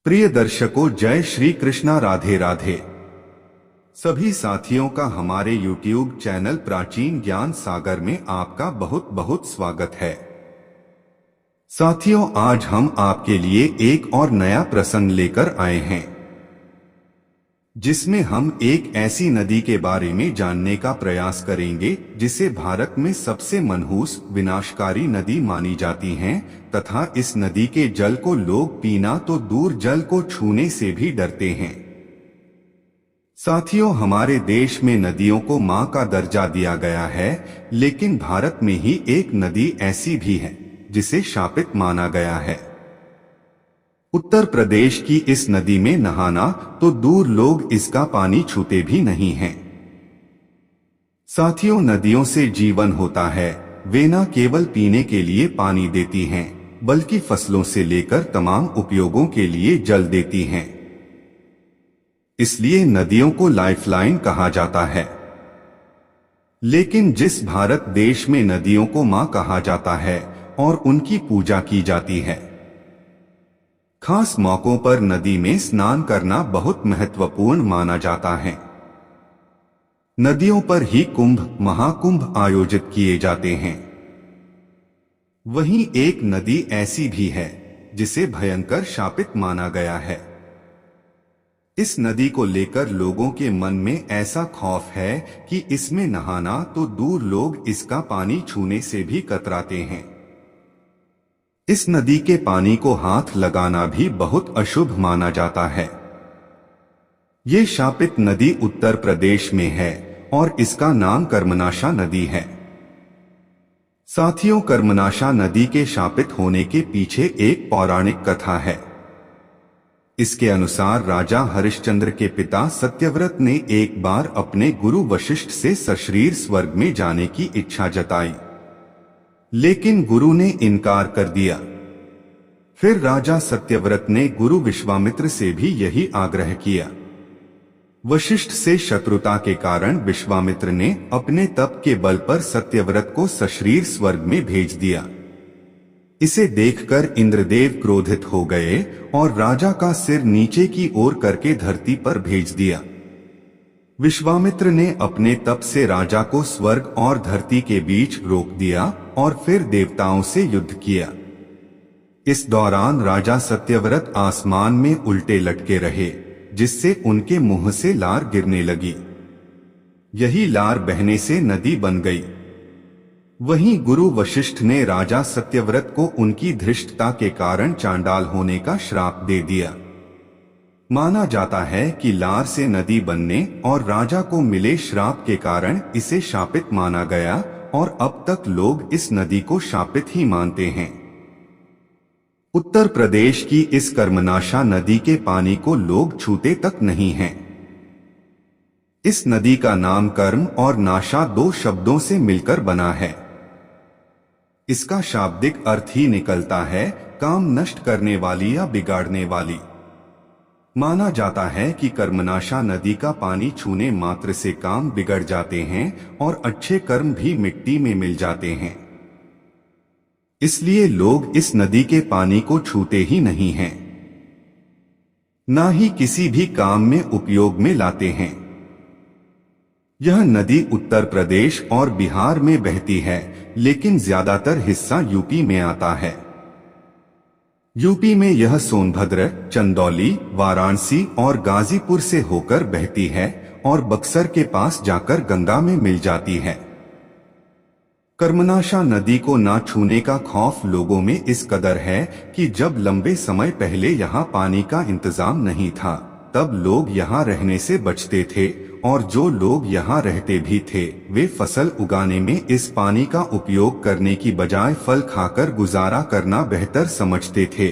प्रिय दर्शकों, जय श्री कृष्णा, राधे राधे। सभी साथियों का हमारे YouTube चैनल प्राचीन ज्ञान सागर में आपका बहुत बहुत स्वागत है। साथियों, आज हम आपके लिए एक और नया प्रसंग लेकर आए हैं, जिसमें हम एक ऐसी नदी के बारे में जानने का प्रयास करेंगे जिसे भारत में सबसे मनहूस विनाशकारी नदी मानी जाती है, तथा इस नदी के जल को लोग पीना तो दूर जल को छूने से भी डरते हैं। साथियों, हमारे देश में नदियों को मां का दर्जा दिया गया है, लेकिन भारत में ही एक नदी ऐसी भी है जिसे शापित माना गया है। उत्तर प्रदेश की इस नदी में नहाना तो दूर लोग इसका पानी छूते भी नहीं हैं। साथियों, नदियों से जीवन होता है। वे न केवल पीने के लिए पानी देती हैं, बल्कि फसलों से लेकर तमाम उपयोगों के लिए जल देती हैं। इसलिए नदियों को लाइफलाइन कहा जाता है। लेकिन जिस भारत देश में नदियों को मां कहा जाता है और उनकी पूजा की जाती है, खास मौकों पर नदी में स्नान करना बहुत महत्वपूर्ण माना जाता है। नदियों पर ही कुंभ, महाकुंभ आयोजित किए जाते हैं। वहीं एक नदी ऐसी भी है जिसे भयंकर शापित माना गया है। इस नदी को लेकर लोगों के मन में ऐसा खौफ है कि इसमें नहाना तो दूर लोग इसका पानी छूने से भी कतराते हैं। इस नदी के पानी को हाथ लगाना भी बहुत अशुभ माना जाता है। ये शापित नदी उत्तर प्रदेश में है और इसका नाम कर्मनाशा नदी है। साथियों, कर्मनाशा नदी के शापित होने के पीछे एक पौराणिक कथा है। इसके अनुसार राजा हरिश्चंद्र के पिता सत्यव्रत ने एक बार अपने गुरु वशिष्ठ से सशरीर स्वर्ग में जाने की इच्छा जताई, लेकिन गुरु ने इनकार कर दिया। फिर राजा सत्यव्रत ने गुरु विश्वामित्र से भी यही आग्रह किया। वशिष्ठ से शत्रुता के कारण विश्वामित्र ने अपने तप के बल पर सत्यव्रत को सशरीर स्वर्ग में भेज दिया। इसे देखकर इंद्रदेव क्रोधित हो गए और राजा का सिर नीचे की ओर करके धरती पर भेज दिया। विश्वामित्र ने अपने तप से राजा को स्वर्ग और धरती के बीच रोक दिया और फिर देवताओं से युद्ध किया। इस दौरान राजा सत्यव्रत आसमान में उल्टे लटके रहे, जिससे उनके मुंह से लार गिरने लगी। यही लार बहने से नदी बन गई। वहीं गुरु वशिष्ठ ने राजा सत्यव्रत को उनकी धृष्टता के कारण चांडाल होने का श्राप दे दिया। माना जाता है कि लार से नदी बनने और राजा को मिले श्राप के कारण इसे शापित माना गया और अब तक लोग इस नदी को शापित ही मानते हैं। उत्तर प्रदेश की इस कर्मनाशा नदी के पानी को लोग छूते तक नहीं हैं। इस नदी का नाम कर्म और नाशा दो शब्दों से मिलकर बना है। इसका शाब्दिक अर्थ ही निकलता है काम नष्ट करने वाली या बिगाड़ने वाली। माना जाता है कि कर्मनाशा नदी का पानी छूने मात्र से काम बिगड़ जाते हैं और अच्छे कर्म भी मिट्टी में मिल जाते हैं। इसलिए लोग इस नदी के पानी को छूते ही नहीं हैं, ना ही किसी भी काम में उपयोग में लाते हैं। यह नदी उत्तर प्रदेश और बिहार में बहती है, लेकिन ज्यादातर हिस्सा यूपी में आता है। यूपी में यह सोनभद्र, चंदौली, वाराणसी और गाजीपुर से होकर बहती है और बक्सर के पास जाकर गंगा में मिल जाती है। कर्मनाशा नदी को ना छूने का खौफ लोगों में इस कदर है कि जब लंबे समय पहले यहाँ पानी का इंतजाम नहीं था, तब लोग यहाँ रहने से बचते थे और जो लोग यहाँ रहते भी थे, वे फसल उगाने में इस पानी का उपयोग करने की बजाय फल खाकर गुजारा करना बेहतर समझते थे।